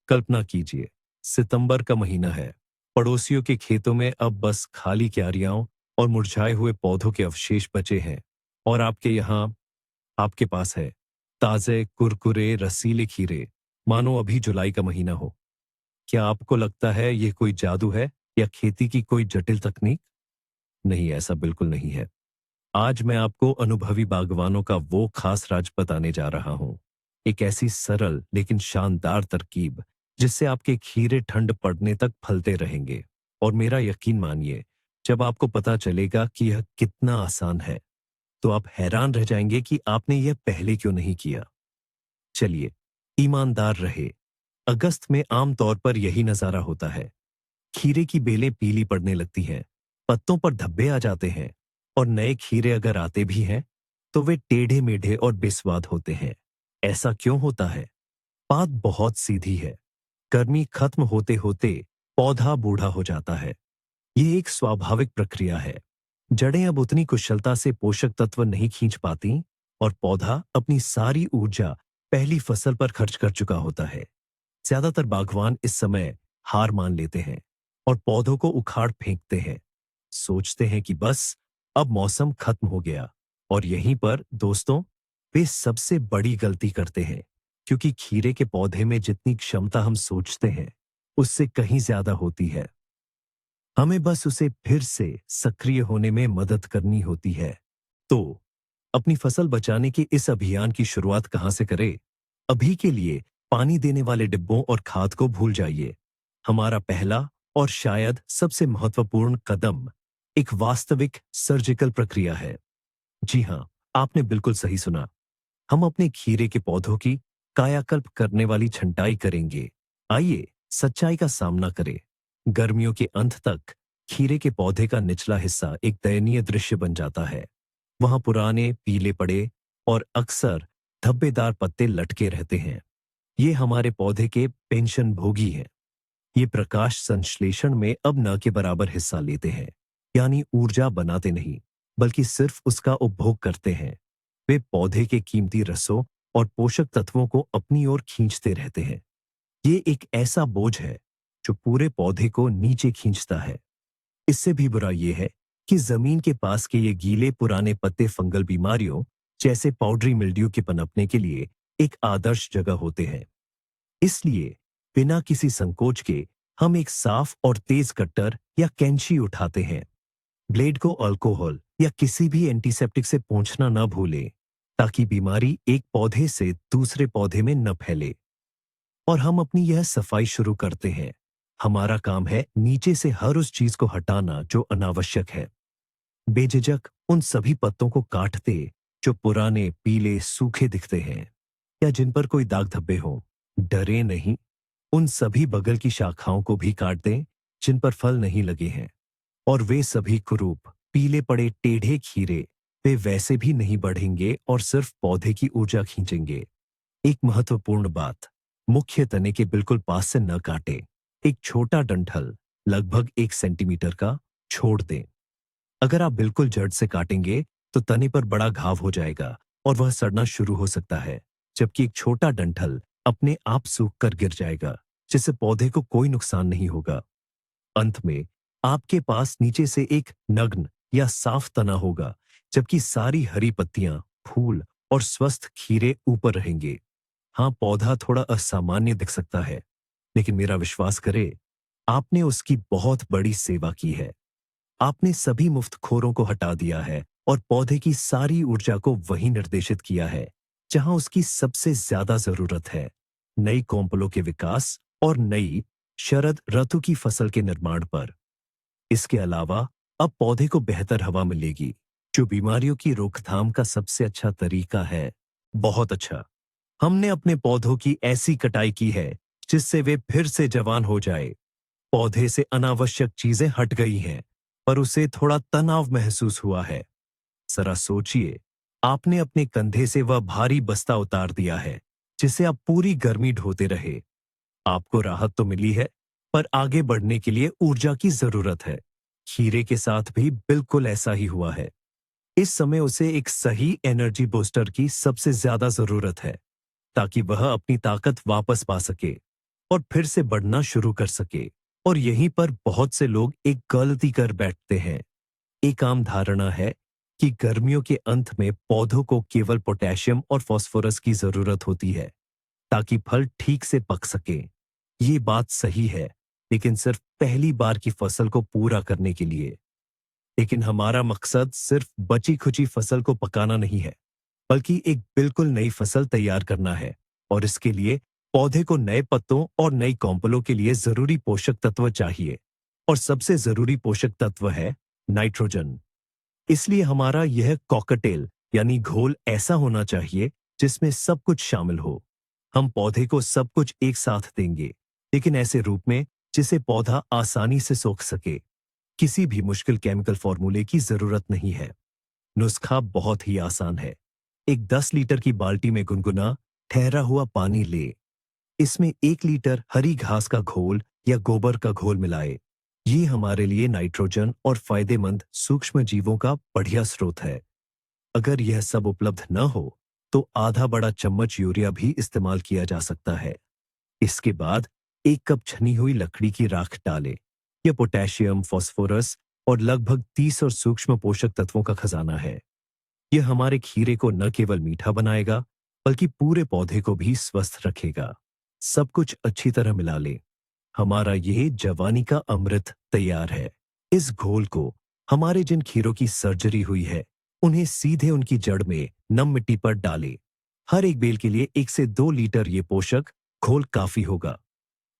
कल्पना कीजिए, सितंबर का महीना है। पड़ोसियों के खेतों में अब बस खाली क्यारियां और मुरझाए हुए पौधों के अवशेष बचे हैं। और आपके यहाँ, आपके पास है ताजे कुरकुरे रसीले खीरे, मानो अभी जुलाई का महीना हो। क्या आपको लगता है यह कोई जादू है या खेती की कोई जटिल तकनीक? नहीं, ऐसा बिल्कुल नहीं है। आज मैं आपको अनुभवी बागवानों का वो खास राज बताने जा रहा हूं। एक ऐसी सरल लेकिन शानदार तरकीब जिससे आपके खीरे ठंड पड़ने तक फलते रहेंगे। और मेरा यकीन मानिए, जब आपको पता चलेगा कि यह कितना आसान है, तो आप हैरान रह जाएंगे कि आपने यह पहले क्यों नहीं किया। चलिए, ईमानदार रहे। अगस्त में आमतौर पर यही नजारा होता है। खीरे की बेलें पीली पड़ने लगती हैं, पत्तों पर धब्बे आ जाते हैं, और नए खीरे अगर आते भी हैं, तो वे टेढ़े मेढ़े और बेस्वाद होते हैं। ऐसा क्यों होता है? बात बहुत सीधी है। गर्मी खत्म होते होते पौधा बूढ़ा हो जाता है। ये एक स्वाभाविक प्रक्रिया है। जड़ें अब उतनी कुशलता से पोषक तत्व नहीं खींच पाती, और पौधा अपनी सारी ऊर्जा पहली फसल पर खर्च कर चुका होता है। ज्यादातर बागवान इस समय हार मान लेते हैं और पौधों को उखाड़ फेंकते हैं। सोचते हैं कि बस अब मौसम खत्म हो गया। और यहीं पर दोस्तों, वे सबसे बड़ी गलती करते हैं, क्योंकि खीरे के पौधे में जितनी क्षमता हम सोचते हैं, उससे कहीं ज्यादा होती है। हमें बस उसे फिर से सक्रिय होने में मदद करनी होती है। तो अपनी फसल बचाने के इस अभियान की शुरुआत कहां से करें? अभी के लिए पानी देने वाले डिब्बों और खाद को भूल जाइए। हमारा पहला और शायद सबसे महत्वपूर्ण कदम एक वास्तविक सर्जिकल प्रक्रिया है। जी हां, आपने बिल्कुल सही सुना। हम अपने खीरे के पौधों की कायाकल्प करने वाली छंटाई करेंगे। आइए सच्चाई का सामना करें। गर्मियों के अंत तक खीरे के पौधे का निचला हिस्सा एक दयनीय दृश्य बन जाता है। वहां पुराने पीले पड़े और अक्सर धब्बेदार पत्ते लटके रहते हैं। ये हमारे पौधे के पेंशन भोगी हैं। ये प्रकाश संश्लेषण में अब न के बराबर हिस्सा लेते हैं, यानी ऊर्जा बनाते नहीं, बल्कि सिर्फ उसका उपभोग करते हैं। वे पौधे के कीमती रसों और पोषक तत्वों को अपनी ओर खींचते रहते हैं। ये एक ऐसा बोझ है जो पूरे पौधे को नीचे खींचता है। इससे भी बुरा यह है कि जमीन के पास के ये गीले पुराने पत्ते फंगल बीमारियों जैसे पाउडरी मिल्ड्यू के पनपने के लिए एक आदर्श जगह होते हैं। इसलिए बिना किसी संकोच के हम एक साफ और तेज कट्टर या कैंची उठाते हैं। ब्लेड को अल्कोहल या किसी भी एंटीसेप्टिक से पोंछना न भूलें, ताकि बीमारी एक पौधे से दूसरे पौधे में न फैले। और हम अपनी यह सफाई शुरू करते हैं। हमारा काम है नीचे से हर उस चीज को हटाना जो अनावश्यक है। बेझिझक उन सभी पत्तों को काटते जो पुराने पीले सूखे दिखते हैं या जिन पर कोई दाग धब्बे हो। डरे नहीं। उन सभी बगल की शाखाओं को भी काट दें जिन पर फल नहीं लगे हैं। और वे सभी कुरूप पीले पड़े टेढ़े खीरे, वे वैसे भी नहीं बढ़ेंगे और सिर्फ पौधे की ऊर्जा खींचेंगे। एक महत्वपूर्ण बात, मुख्य तने के बिल्कुल पास से न काटें। एक छोटा डंठल लगभग 1 सेंटीमीटर का छोड़ दें। अगर आप बिल्कुल जड़ से काटेंगे तो तने पर बड़ा घाव हो जाएगा और वह सड़ना शुरू हो सकता है, जबकि एक छोटा डंठल अपने आप सूख कर गिर जाएगा, जिससे पौधे को कोई नुकसान नहीं होगा। अंत में आपके पास नीचे से एक नग्न या साफ तना होगा, जबकि सारी हरी पत्तियां, फूल और स्वस्थ खीरे ऊपर रहेंगे। हाँ, पौधा थोड़ा असामान्य दिख सकता है, लेकिन मेरा विश्वास करे, आपने उसकी बहुत बड़ी सेवा की है। आपने सभी मुफ्तखोरों को हटा दिया है और पौधे की सारी ऊर्जा को वहीं निर्देशित किया है जहां उसकी सबसे ज्यादा जरूरत है। नई कोम्पलों के विकास और नई शरद ऋतु की फसल के निर्माण पर। इसके अलावा अब पौधे को बेहतर हवा मिलेगी, जो बीमारियों की रोकथाम का सबसे अच्छा तरीका है। बहुत अच्छा। हमने अपने पौधों की ऐसी कटाई की है जिससे वे फिर से जवान हो जाए। पौधे से अनावश्यक चीजें हट गई हैं, पर उसे थोड़ा तनाव महसूस हुआ है। जरा सोचिए, आपने अपने कंधे से वह भारी बस्ता उतार दिया है जिसे आप पूरी गर्मी ढोते रहे। आपको राहत तो मिली है, पर आगे बढ़ने के लिए ऊर्जा की जरूरत है। खीरे के साथ भी बिल्कुल ऐसा ही हुआ है। इस समय उसे एक सही एनर्जी बूस्टर की सबसे ज्यादा जरूरत है, ताकि वह अपनी ताकत वापस पा सके। और फिर से बढ़ना शुरू कर सके। और यहीं पर बहुत से लोग एक गलती कर बैठते हैं। एक आम धारणा है कि गर्मियों के अंत में पौधों को केवल पोटेशियम और फास्फोरस की जरूरत होती है ताकि फल ठीक से पक सके। ये बात सही है, लेकिन सिर्फ पहली बार की फसल को पूरा करने के लिए। लेकिन हमारा मकसद सिर्फ बची खुची फसल को पकाना नहीं है, बल्कि एक बिल्कुल नई फसल तैयार करना है। और इसके लिए पौधे को नए पत्तों और नई कॉम्पलों के लिए जरूरी पोषक तत्व चाहिए। और सबसे जरूरी पोषक तत्व है नाइट्रोजन। इसलिए हमारा यह कॉकटेल यानी घोल ऐसा होना चाहिए जिसमें सब कुछ शामिल हो। हम पौधे को सब कुछ एक साथ देंगे, लेकिन ऐसे रूप में जिसे पौधा आसानी से सोख सके। किसी भी मुश्किल केमिकल फॉर्मूले की जरूरत नहीं है। नुस्खा बहुत ही आसान है। एक 10 लीटर की बाल्टी में गुनगुना ठहरा हुआ पानी ले। इसमें 1 लीटर हरी घास का घोल या गोबर का घोल मिलाए। ये हमारे लिए नाइट्रोजन और फायदेमंद सूक्ष्म जीवों का बढ़िया स्रोत है। अगर यह सब उपलब्ध न हो, तो आधा बड़ा चम्मच यूरिया भी इस्तेमाल किया जा सकता है। इसके बाद 1 कप छनी हुई लकड़ी की राख डालें। यह पोटेशियम, फास्फोरस और लगभग 30 और सूक्ष्म पोषक तत्वों का खजाना है। यह हमारे खीरे को न केवल मीठा बनाएगा, बल्कि पूरे पौधे को भी स्वस्थ रखेगा। सब कुछ अच्छी तरह मिला लें। हमारा ये जवानी का अमृत तैयार है। इस घोल को हमारे जिन खीरों की सर्जरी हुई है, उन्हें सीधे उनकी जड़ में नम मिट्टी पर डालें। हर एक बेल के लिए 1 से 2 लीटर ये पोषक घोल काफी होगा।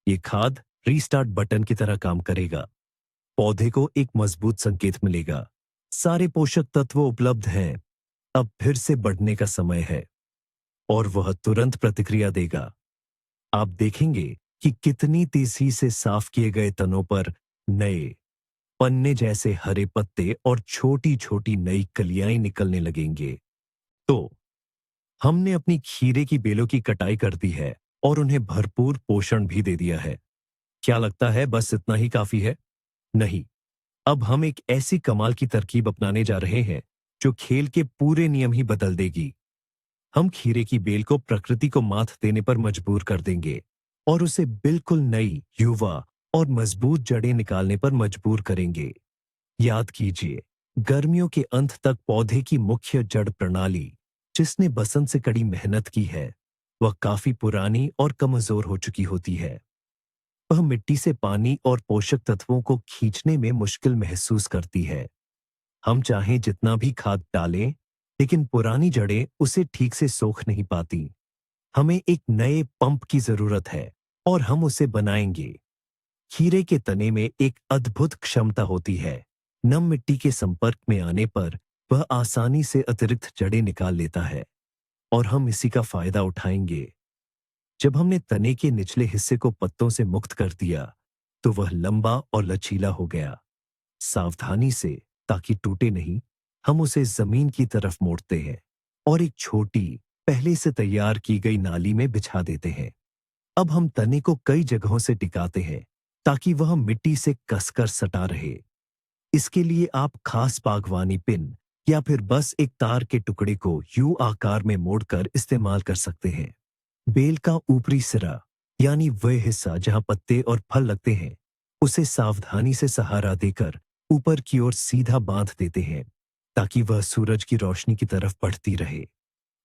ये खाद रीस्टार्ट बटन की तरह काम करेगा। पौधे को एक मजबूत संकेत मिलेगा। सारे पोषक तत्व उपलब्ध हैं। अब फिर से बढ़ने का समय है। और वह तुरंत प्रतिक्रिया देगा। आप देखेंगे कि कितनी तेजी से साफ किए गए तनों पर नए पन्ने जैसे हरे पत्ते और छोटी छोटी नई कलियां निकलने लगेंगे। तो हमने अपनी खीरे की बेलों की कटाई कर दी है और उन्हें भरपूर पोषण भी दे दिया है। क्या लगता है बस इतना ही काफी है? नहीं। अब हम एक ऐसी कमाल की तरकीब अपनाने जा रहे हैं जो खेल के पूरे नियम ही बदल देगी। हम खीरे की बेल को प्रकृति को मात देने पर मजबूर कर देंगे और उसे बिल्कुल नई, युवा और मजबूत जड़ें निकालने पर मजबूर करेंगे। याद कीजिए, गर्मियों के अंत तक पौधे की मुख्य जड़ प्रणाली, जिसने बसंत से कड़ी मेहनत की है, वह काफी पुरानी और कमजोर हो चुकी होती है। वह मिट्टी से पानी और पोषक तत्वों को खींचने में मुश्किल महसूस करती है। हम चाहें जितना भी खाद डालें, लेकिन पुरानी जड़ें उसे ठीक से सोख नहीं पाती। हमें एक नए पंप की जरूरत है और हम उसे बनाएंगे। खीरे के तने में एक अद्भुत क्षमता होती है। नम मिट्टी के संपर्क में आने पर वह आसानी से अतिरिक्त जड़ें निकाल लेता है और हम इसी का फायदा उठाएंगे। जब हमने तने के निचले हिस्से को पत्तों से मुक्त कर दिया, तो वह लंबा और लचीला हो गया। सावधानी से, ताकि टूटे नहीं, हम उसे जमीन की तरफ मोड़ते हैं और एक छोटी, पहले से तैयार की गई नाली में बिछा देते हैं। अब हम तने को कई जगहों से टिकाते हैं ताकि वह मिट्टी से कसकर सटा रहे। इसके लिए आप खास बागवानी पिन या फिर बस एक तार के टुकड़े को यू आकार में मोड़कर इस्तेमाल कर सकते हैं। बेल का ऊपरी सिरा, यानी वह हिस्सा जहां पत्ते और फल लगते हैं, उसे सावधानी से सहारा देकर ऊपर की ओर सीधा बांध देते हैं ताकि वह सूरज की रोशनी की तरफ बढ़ती रहे।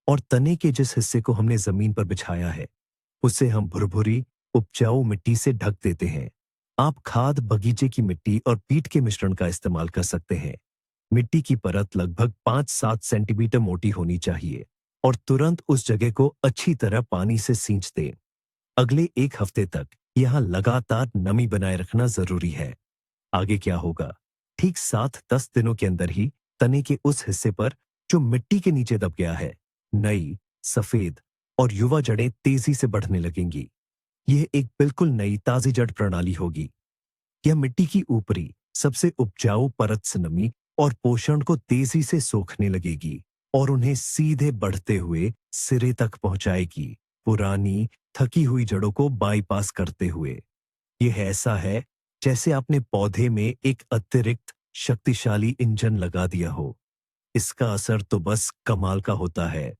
और तने के जिस हिस्से को हमने जमीन पर बिछाया है, उसे हम भुरभुरी उपजाऊ मिट्टी से ढक देते हैं। आप खाद, बगीचे की मिट्टी और पीट के मिश्रण का इस्तेमाल कर सकते हैं। मिट्टी की परत लगभग 5-7 सेंटीमीटर मोटी होनी चाहिए और तुरंत उस जगह को अच्छी तरह पानी से सींच दें। अगले 1 हफ्ते तक यहाँ लगातार नमी बनाए रखना जरूरी है। आगे क्या होगा? ठीक 7-10 दिनों के अंदर ही तने के उस हिस्से पर जो मिट्टी के नीचे दब गया है, नई, सफेद और युवा जड़ें तेजी से बढ़ने लगेंगी। यह एक बिल्कुल नई ताजी जड़ प्रणाली होगी। यह मिट्टी की ऊपरी सबसे उपजाऊ परत से नमी और पोषण को तेजी से सोखने लगेगी और उन्हें सीधे बढ़ते हुए सिरे तक पहुंचाएगी, पुरानी थकी हुई जड़ों को बाईपास करते हुए। यह ऐसा है जैसे आपने पौधे में एक अतिरिक्त शक्तिशाली इंजन लगा दिया हो। इसका असर तो बस कमाल का होता है।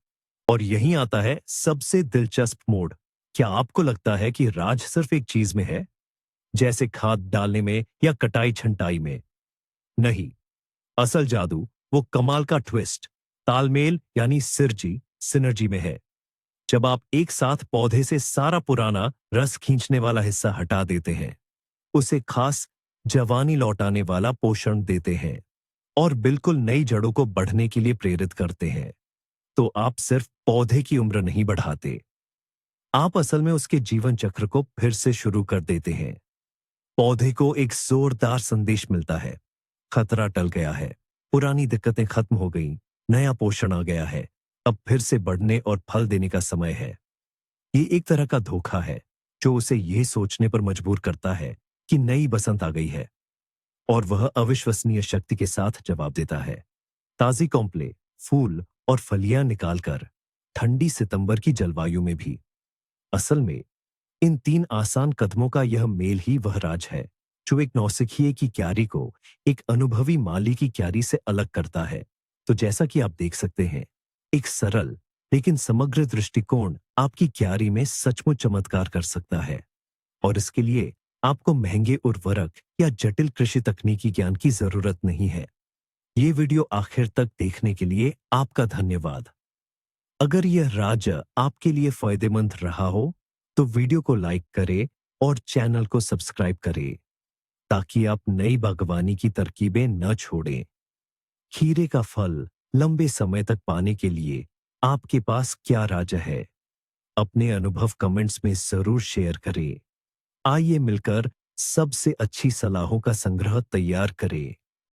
और यहीं आता है सबसे दिलचस्प मोड़। क्या आपको लगता है कि राज सिर्फ एक चीज में है, जैसे खाद डालने में या कटाई छंटाई में? नहीं, असल जादू, वो कमाल का ट्विस्ट, तालमेल यानी सिनर्जी में है। जब आप एक साथ पौधे से सारा पुराना रस खींचने वाला हिस्सा हटा देते हैं, उसे खास जवानी लौटाने वाला पोषण देते हैं और बिल्कुल नई जड़ों को बढ़ने के लिए प्रेरित करते हैं, तो आप सिर्फ पौधे की उम्र नहीं बढ़ाते, आप असल में उसके जीवन चक्र को फिर से शुरू कर देते हैं। पौधे को एक जोरदार संदेश मिलता है, खतरा टल गया है, पुरानी दिक्कतें खत्म हो गईं, नया पोषण आ गया है, अब फिर से बढ़ने और फल देने का समय है। ये एक तरह का धोखा है, जो उसे यह सोचने पर मजबूर करता है कि नई बसंत आ गई है, और वह अविश्वसनीय शक्ति के साथ जवाब देता है, ताजी कॉम्प्ले, फूल और फलियां निकालकर, ठंडी सितंबर की जलवायु में भी। असल में इन 3 आसान कदमों का यह मेल ही वह राज है, जो एक नौसिखिए की क्यारी को एक अनुभवी माली की क्यारी से अलग करता है। तो जैसा कि आप देख सकते हैं, एक सरल लेकिन समग्र दृष्टिकोण आपकी क्यारी में सचमुच चमत्कार कर सकता है, और इसके लिए आपको महंगे उर्वरक या जटिल कृषि तकनीकी ज्ञान की जरूरत नहीं है। ये वीडियो आखिर तक देखने के लिए आपका धन्यवाद। अगर यह राज आपके लिए फायदेमंद रहा हो, तो वीडियो को लाइक करें और चैनल को सब्सक्राइब करें, ताकि आप नई बागवानी की तरकीबें न छोड़ें। खीरे का फल लंबे समय तक पाने के लिए आपके पास क्या राज है? अपने अनुभव कमेंट्स में जरूर शेयर करें। आइए मिलकर सबसे अच्छी सलाहों का संग्रह तैयार करें।